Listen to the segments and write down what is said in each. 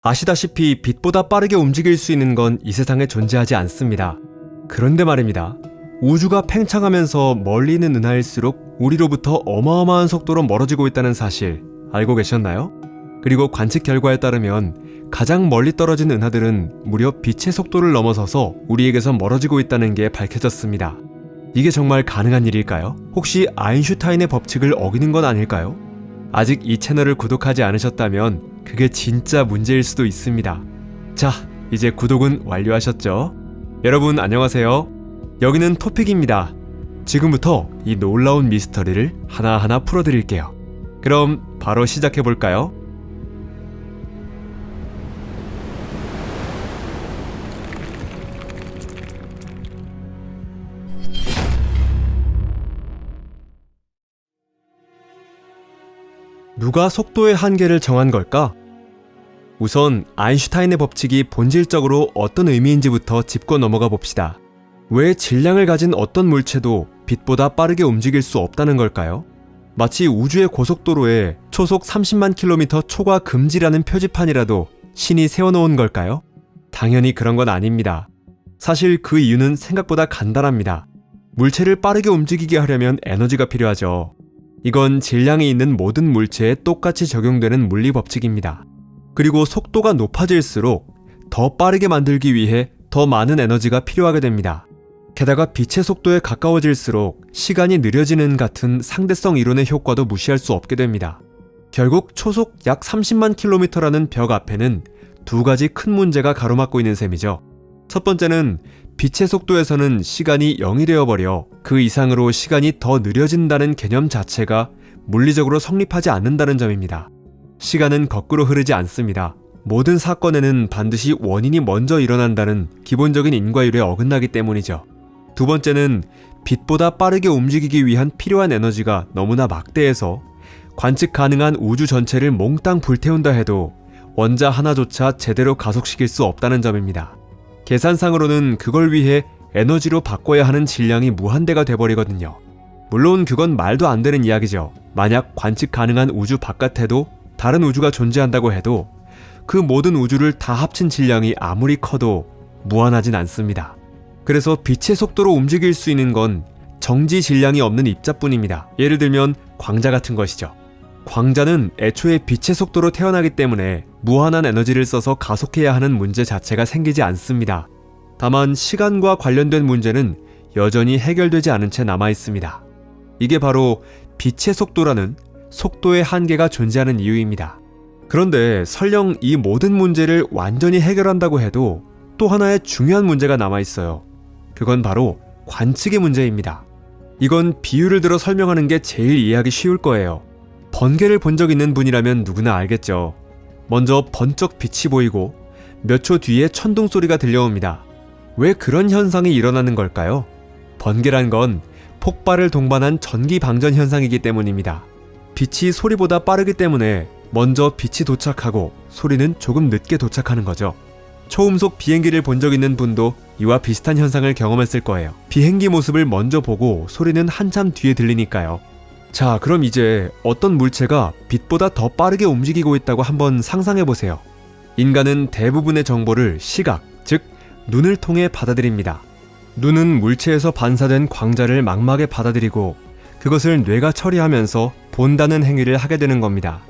아시다시피 빛보다 빠르게 움직일 수 있는 건 이 세상에 존재하지 않습니다. 그런데 말입니다. 우주가 팽창하면서 멀리 있는 은하일수록 우리로부터 어마어마한 속도로 멀어지고 있다는 사실 알고 계셨나요? 그리고 관측 결과에 따르면 가장 멀리 떨어진 은하들은 무려 빛의 속도를 넘어서서 우리에게서 멀어지고 있다는 게 밝혀졌습니다. 이게 정말 가능한 일일까요? 혹시 아인슈타인의 법칙을 어기는 건 아닐까요? 아직 이 채널을 구독하지 않으셨다면 그게 진짜 문제일 수도 있습니다. 자, 이제 구독은 완료하셨죠? 여러분 안녕하세요. 여기는 토픽입니다. 지금부터 이 놀라운 미스터리를 하나하나 풀어드릴게요. 그럼 바로 시작해볼까요? 누가 속도의 한계를 정한 걸까? 우선 아인슈타인의 법칙이 본질적으로 어떤 의미인지부터 짚고 넘어가 봅시다. 왜 질량을 가진 어떤 물체도 빛보다 빠르게 움직일 수 없다는 걸까요? 마치 우주의 고속도로에 초속 30만 킬로미터 초과 금지라는 표지판이라도 신이 세워놓은 걸까요? 당연히 그런 건 아닙니다. 사실 그 이유는 생각보다 간단합니다. 물체를 빠르게 움직이게 하려면 에너지가 필요하죠. 이건 질량이 있는 모든 물체에 똑같이 적용되는 물리 법칙입니다. 그리고 속도가 높아질수록 더 빠르게 만들기 위해 더 많은 에너지가 필요하게 됩니다. 게다가 빛의 속도에 가까워질수록 시간이 느려지는 같은 상대성 이론의 효과도 무시할 수 없게 됩니다. 결국 초속 약 30만 킬로미터라는 벽 앞에는 두 가지 큰 문제가 가로막고 있는 셈이죠. 첫 번째는 빛의 속도에서는 시간이 0이 되어버려 그 이상으로 시간이 더 느려진다는 개념 자체가 물리적으로 성립하지 않는다는 점입니다. 시간은 거꾸로 흐르지 않습니다. 모든 사건에는 반드시 원인이 먼저 일어난다는 기본적인 인과율에 어긋나기 때문이죠. 두 번째는 빛보다 빠르게 움직이기 위한 필요한 에너지가 너무나 막대해서 관측 가능한 우주 전체를 몽땅 불태운다 해도 원자 하나조차 제대로 가속시킬 수 없다는 점입니다. 계산상으로는 그걸 위해 에너지로 바꿔야 하는 질량이 무한대가 돼버리거든요. 물론 그건 말도 안 되는 이야기죠. 만약 관측 가능한 우주 바깥에도 다른 우주가 존재한다고 해도 그 모든 우주를 다 합친 질량이 아무리 커도 무한하진 않습니다. 그래서 빛의 속도로 움직일 수 있는 건 정지 질량이 없는 입자뿐입니다. 예를 들면 광자 같은 것이죠. 광자는 애초에 빛의 속도로 태어나기 때문에 무한한 에너지를 써서 가속해야 하는 문제 자체가 생기지 않습니다. 다만 시간과 관련된 문제는 여전히 해결되지 않은 채 남아 있습니다. 이게 바로 빛의 속도라는 속도의 한계가 존재하는 이유입니다. 그런데 설령 이 모든 문제를 완전히 해결한다고 해도 또 하나의 중요한 문제가 남아 있어요. 그건 바로 관측의 문제입니다. 이건 비유를 들어 설명하는 게 제일 이해하기 쉬울 거예요. 번개를 본 적 있는 분이라면 누구나 알겠죠. 먼저 번쩍 빛이 보이고 몇 초 뒤에 천둥 소리가 들려옵니다. 왜 그런 현상이 일어나는 걸까요? 번개란 건 폭발을 동반한 전기 방전 현상이기 때문입니다. 빛이 소리보다 빠르기 때문에 먼저 빛이 도착하고 소리는 조금 늦게 도착하는 거죠. 초음속 비행기를 본 적 있는 분도 이와 비슷한 현상을 경험했을 거예요. 비행기 모습을 먼저 보고 소리는 한참 뒤에 들리니까요. 자, 그럼 이제 어떤 물체가 빛보다 더 빠르게 움직이고 있다고 한번 상상해보세요. 인간은 대부분의 정보를 시각, 즉 눈을 통해 받아들입니다. 눈은 물체에서 반사된 광자를 망막에 받아들이고 그것을 뇌가 처리하면서 본다는 행위를 하게 되는 겁니다.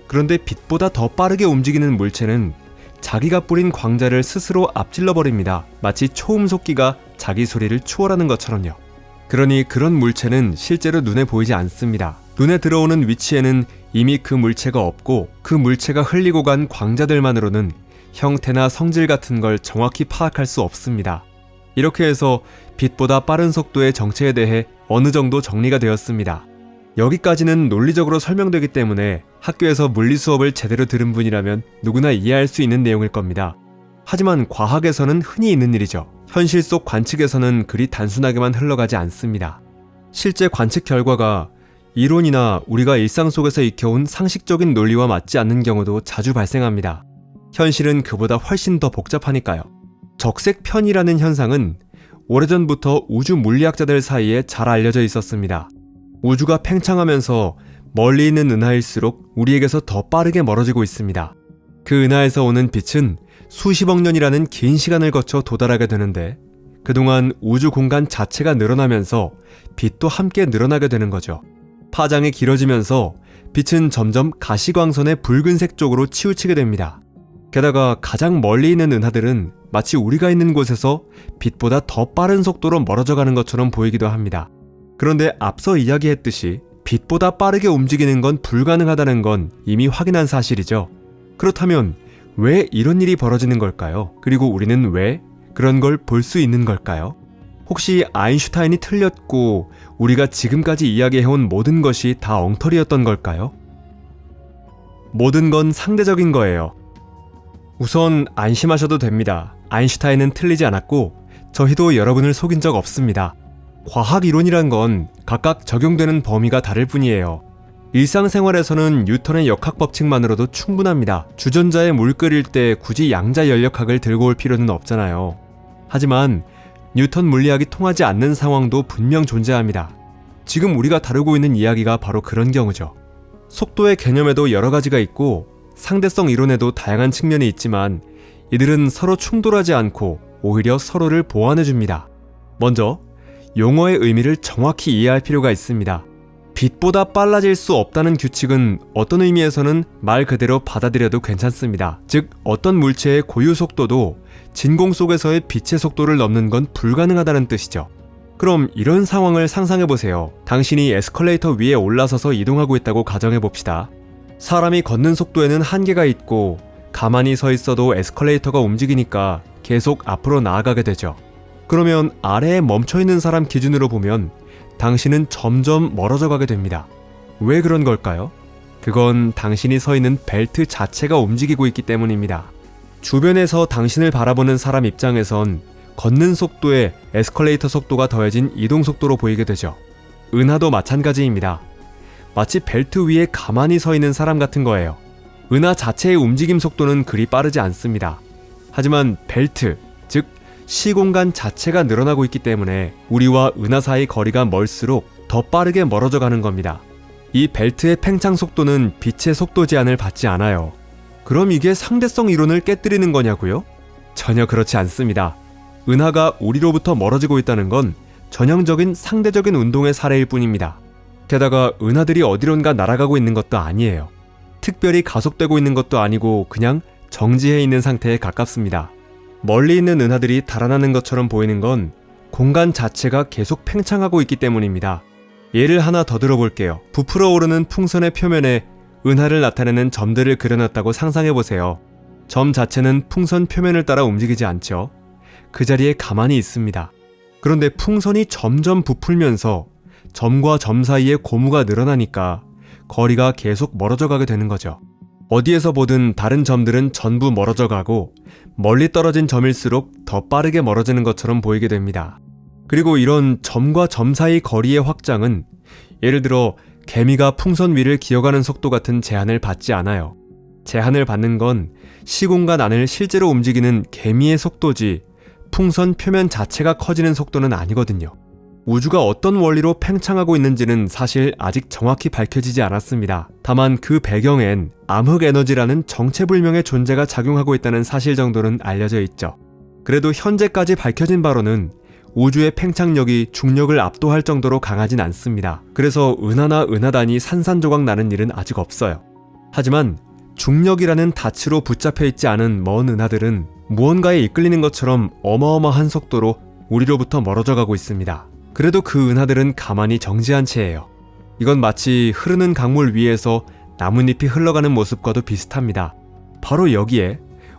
그런데 빛보다 더 빠르게 움직이는 물체는 자기가 뿌린 광자를 스스로 앞질러버립니다. 마치 초음속기가 자기 소리를 추월하는 것처럼요. 그러니 그런 물체는 실제로 눈에 보이지 않습니다. 눈에 들어오는 위치에는 이미 그 물체가 없고 그 물체가 흘리고 간 광자들만으로는 형태나 성질 같은 걸 정확히 파악할 수 없습니다. 이렇게 해서 빛보다 빠른 속도의 정체에 대해 어느 정도 정리가 되었습니다. 여기까지는 논리적으로 설명되기 때문에 학교에서 물리 수업을 제대로 들은 분이라면 누구나 이해할 수 있는 내용일 겁니다. 하지만 과학에서는 흔히 있는 일이죠. 현실 속 관측에서는 그리 단순하게만 흘러가지 않습니다. 실제 관측 결과가 이론이나 우리가 일상 속에서 익혀온 상식적인 논리와 맞지 않는 경우도 자주 발생합니다. 현실은 그보다 훨씬 더 복잡하니까요. 적색편이라는 현상은 오래전부터 우주 물리학자들 사이에 잘 알려져 있었습니다. 우주가 팽창하면서 멀리 있는 은하일수록 우리에게서 더 빠르게 멀어지고 있습니다. 그 은하에서 오는 빛은 수십억 년이라는 긴 시간을 거쳐 도달하게 되는데 그동안 우주 공간 자체가 늘어나면서 빛도 함께 늘어나게 되는 거죠. 파장이 길어지면서 빛은 점점 가시광선의 붉은색 쪽으로 치우치게 됩니다. 게다가 가장 멀리 있는 은하들은 마치 우리가 있는 곳에서 빛보다 더 빠른 속도로 멀어져 가는 것처럼 보이기도 합니다. 그런데 앞서 이야기했듯이 빛보다 빠르게 움직이는 건 불가능하다는 건 이미 확인한 사실이죠. 그렇다면 왜 이런 일이 벌어지는 걸까요? 그리고 우리는 왜 그런 걸 볼 수 있는 걸까요? 혹시 아인슈타인이 틀렸고 우리가 지금까지 이야기해온 모든 것이 다 엉터리였던 걸까요? 모든 건 상대적인 거예요. 우선 안심하셔도 됩니다. 아인슈타인은 틀리지 않았고 저희도 여러분을 속인 적 없습니다. 과학 이론이란 건 각각 적용되는 범위가 다를 뿐이에요. 일상생활에서는 뉴턴의 역학 법칙만으로도 충분합니다. 주전자에 물 끓일 때 굳이 양자 연력학을 들고 올 필요는 없잖아요. 하지만 뉴턴 물리학이 통하지 않는 상황도 분명 존재합니다. 지금 우리가 다루고 있는 이야기가 바로 그런 경우죠. 속도의 개념에도 여러 가지가 있고 상대성 이론에도 다양한 측면이 있지만 이들은 서로 충돌하지 않고 오히려 서로를 보완해줍니다. 먼저 용어의 의미를 정확히 이해할 필요가 있습니다. 빛보다 빨라질 수 없다는 규칙은 어떤 의미에서는 말 그대로 받아들여도 괜찮습니다. 즉 어떤 물체의 고유 속도도 진공 속에서의 빛의 속도를 넘는 건 불가능하다는 뜻이죠. 그럼 이런 상황을 상상해보세요. 당신이 에스컬레이터 위에 올라서서 이동하고 있다고 가정해봅시다. 사람이 걷는 속도에는 한계가 있고 가만히 서 있어도 에스컬레이터가 움직이니까 계속 앞으로 나아가게 되죠. 그러면 아래에 멈춰있는 사람 기준으로 보면 당신은 점점 멀어져 가게 됩니다. 왜 그런 걸까요? 그건 당신이 서 있는 벨트 자체가 움직이고 있기 때문입니다. 주변에서 당신을 바라보는 사람 입장에선 걷는 속도에 에스컬레이터 속도가 더해진 이동 속도로 보이게 되죠. 은하도 마찬가지입니다. 마치 벨트 위에 가만히 서 있는 사람 같은 거예요. 은하 자체의 움직임 속도는 그리 빠르지 않습니다. 하지만 벨트, 즉 시공간 자체가 늘어나고 있기 때문에 우리와 은하 사이 거리가 멀수록 더 빠르게 멀어져 가는 겁니다. 이 벨트의 팽창 속도는 빛의 속도 제한을 받지 않아요. 그럼 이게 상대성 이론을 깨뜨리는 거냐고요? 전혀 그렇지 않습니다. 은하가 우리로부터 멀어지고 있다는 건 전형적인 상대적인 운동의 사례일 뿐입니다. 게다가 은하들이 어디론가 날아가고 있는 것도 아니에요. 특별히 가속되고 있는 것도 아니고 그냥 정지해 있는 상태에 가깝습니다. 멀리 있는 은하들이 달아나는 것처럼 보이는 건 공간 자체가 계속 팽창하고 있기 때문입니다. 예를 하나 더 들어볼게요. 부풀어 오르는 풍선의 표면에 은하를 나타내는 점들을 그려놨다고 상상해보세요. 점 자체는 풍선 표면을 따라 움직이지 않죠. 그 자리에 가만히 있습니다. 그런데 풍선이 점점 부풀면서 점과 점 사이에 고무가 늘어나니까 거리가 계속 멀어져 가게 되는 거죠. 어디에서 보든 다른 점들은 전부 멀어져 가고 멀리 떨어진 점일수록 더 빠르게 멀어지는 것처럼 보이게 됩니다. 그리고 이런 점과 점 사이 거리의 확장은 예를 들어 개미가 풍선 위를 기어가는 속도 같은 제한을 받지 않아요. 제한을 받는 건 시공간 안을 실제로 움직이는 개미의 속도지 풍선 표면 자체가 커지는 속도는 아니거든요. 우주가 어떤 원리로 팽창하고 있는지는 사실 아직 정확히 밝혀지지 않았습니다. 다만 그 배경엔 암흑에너지라는 정체불명의 존재가 작용하고 있다는 사실 정도는 알려져 있죠. 그래도 현재까지 밝혀진 바로는 우주의 팽창력이 중력을 압도할 정도로 강하진 않습니다. 그래서 은하나 은하단이 산산조각 나는 일은 아직 없어요. 하지만 중력이라는 닻으로 붙잡혀 있지 않은 먼 은하들은 무언가에 이끌리는 것처럼 어마어마한 속도로 우리로부터 멀어져 가고 있습니다. 그래도 그 은하들은 가만히 정지한 채예요. 이건 마치 흐르는 강물 위에서 나뭇잎이 흘러가는 모습과도 비슷합니다. 바로 여기에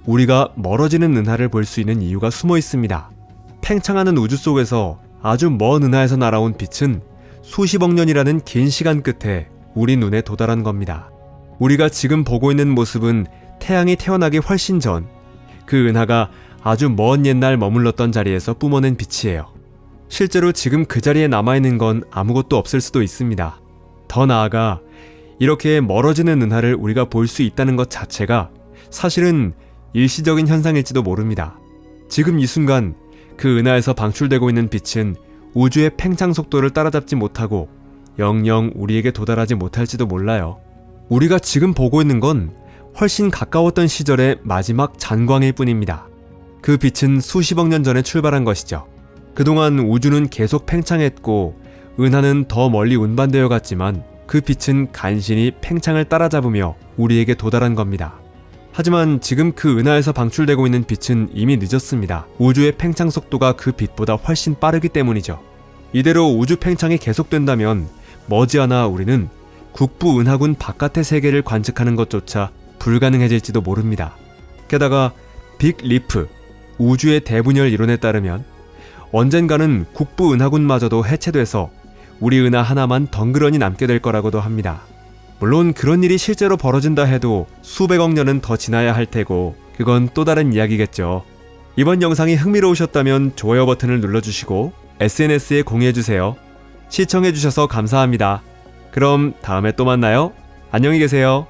우리가 멀어지는 은하를 볼 수 있는 이유가 숨어 있습니다. 팽창하는 우주 속에서 아주 먼 은하에서 날아온 빛은 수십억 년이라는 긴 시간 끝에 우리 눈에 도달한 겁니다. 우리가 지금 보고 있는 모습은 태양이 태어나기 훨씬 전 그 은하가 아주 먼 옛날 머물렀던 자리에서 뿜어낸 빛이에요. 실제로 지금 그 자리에 남아있는 건 아무것도 없을 수도 있습니다. 더 나아가 이렇게 멀어지는 은하를 우리가 볼 수 있다는 것 자체가 사실은 일시적인 현상일지도 모릅니다. 지금 이 순간 그 은하에서 방출되고 있는 빛은 우주의 팽창 속도를 따라잡지 못하고 영영 우리에게 도달하지 못할지도 몰라요. 우리가 지금 보고 있는 건 훨씬 가까웠던 시절의 마지막 잔광일 뿐입니다. 그 빛은 수십억 년 전에 출발한 것이죠. 그동안 우주는 계속 팽창했고 은하는 더 멀리 운반되어 갔지만 그 빛은 간신히 팽창을 따라잡으며 우리에게 도달한 겁니다. 하지만 지금 그 은하에서 방출되고 있는 빛은 이미 늦었습니다. 우주의 팽창 속도가 그 빛보다 훨씬 빠르기 때문이죠. 이대로 우주 팽창이 계속된다면 머지않아 우리는 국부 은하군 바깥의 세계를 관측하는 것조차 불가능해질지도 모릅니다. 게다가 빅 리프, 우주의 대분열 이론에 따르면 언젠가는 국부 은하군마저도 해체돼서 우리 은하 하나만 덩그러니 남게 될 거라고도 합니다. 물론 그런 일이 실제로 벌어진다 해도 수백억 년은 더 지나야 할 테고 그건 또 다른 이야기겠죠. 이번 영상이 흥미로우셨다면 좋아요 버튼을 눌러주시고 SNS에 공유해주세요. 시청해주셔서 감사합니다. 그럼 다음에 또 만나요. 안녕히 계세요.